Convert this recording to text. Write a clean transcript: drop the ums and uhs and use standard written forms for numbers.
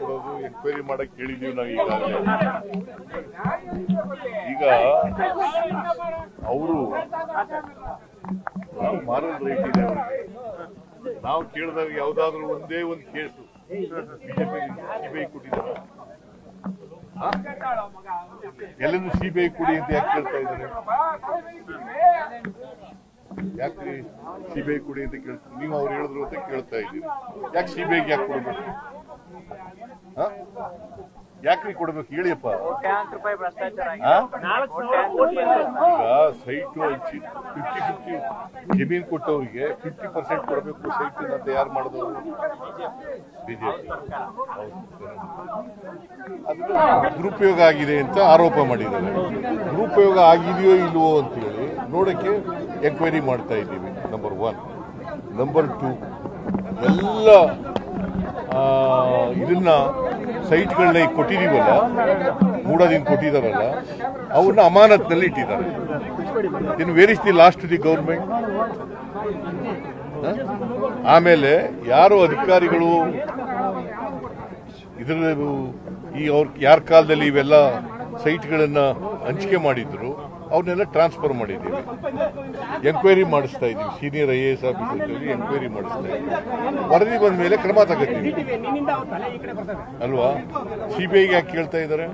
ಕೊಡೋದು ಎನ್ಕ್ವೈರಿ ಮಾಡಕ್ ಹೇಳಿದೀವಿ ನಾವು ಈಗಾಗಲೇ. ಈಗ ಅವರು ಮಾರಲ್ ರೈಟ್ ಇದೆ ಅವರಿಗೆ. ನಾವು ಕೇಳಿದಾಗ ಯಾವ್ದಾದ್ರು ಒಂದೇ ಒಂದು ಕೇಸು ಬಿಜೆಪಿ ಸಿಬಿಐ ಕೊಟ್ಟಿದ್ದಾರೆ. ಎಲ್ಲರೂ ಸಿಬಿಐ ಕೊಡಿ ಅಂತ ಯಾಕೆ ಕೇಳ್ತಾ ಇದ್ದಾರೆ? ಯಾಕ್ರಿ ಸಿಬಿಐ ಕೊಡಿ ಅಂತ ಕೇಳ್ತೀವಿ? ನೀವು ಅವ್ರು ಹೇಳಿದ್ರು ಅಂತ ಕೇಳ್ತಾ ಇದ್ದೀರಿ. ಯಾಕೆ ಸಿಬಿಐಗೆ ಯಾಕೆ ಕೊಡ್ಬೇಕು? ಯಾಕ್ರಿ ಕೊಡ್ಬೇಕು ಹೇಳಿಯಪ್ಪ? ಈಗ ಸೈಟು 50-50 ಜಮೀನು ಕೊಟ್ಟವರಿಗೆ 50% ಕೊಡಬೇಕು ಸೈಟ್ ಅಂತ ಯಾರು ಮಾಡಿದವರು? ಬಿಜೆಪಿ. ದುರುಪಯೋಗ ಆಗಿದೆ ಅಂತ ಆರೋಪ ಮಾಡಿದ್ದಾರೆ. ದುರುಪಯೋಗ ಆಗಿದೆಯೋ ಇಲ್ವೋ ಅಂತ ಹೇಳಿ ನೋಡಕ್ಕೆ ಎನ್ಕ್ವೈರಿ ಮಾಡ್ತಾ ಇದ್ದೀವಿ. ನಂಬರ್ 1. ನಂಬರ್ 2, ಎಲ್ಲ ಇದನ್ನ ಸೈಟ್ಗಳನ್ನ ಈಗ ಕೊಟ್ಟಿದೀವಲ್ಲ, ಮೂಡೋದಿಂದ ಕೊಟ್ಟಿದಾರಲ್ಲ, ಅವ್ರನ್ನ ಅಮಾನತ್ನಲ್ಲಿ ಇಟ್ಟಿದ್ದಾರೆ. ಇನ್ನು where is the last the government? ಆಮೇಲೆ ಯಾರು ಅಧಿಕಾರಿಗಳು ಇದರ ಈ ಅವ್ರ ಯಾರ ಕಾಲದಲ್ಲಿ ಇವೆಲ್ಲ ಸೈಟ್ಗಳನ್ನ ಹಂಚಿಕೆ ಮಾಡಿದ್ರು ಅವ್ರನ್ನೆಲ್ಲ ಟ್ರಾನ್ಸ್ಫರ್ ಮಾಡಿದ್ದೀವಿ. ಎನ್ಕ್ವೈರಿ ಮಾಡಿಸ್ತಾ ಇದ್ದೀವಿ. ಸೀನಿಯರ್ IAS ಆಫೀಸರ್ಗಳಲ್ಲಿ ಎನ್ಕ್ವೈರಿ ಮಾಡಿಸ್ತಾ ಇದ್ದೀವಿ. ವರದಿ ಬಂದ ಮೇಲೆ ಕ್ರಮ ತಗೋತೀವಿ ಅಲ್ವಾ? ಸಿಬಿಐಗೆ ಯಾಕೆ ಕೇಳ್ತಾ ಇದ್ದಾರೆ?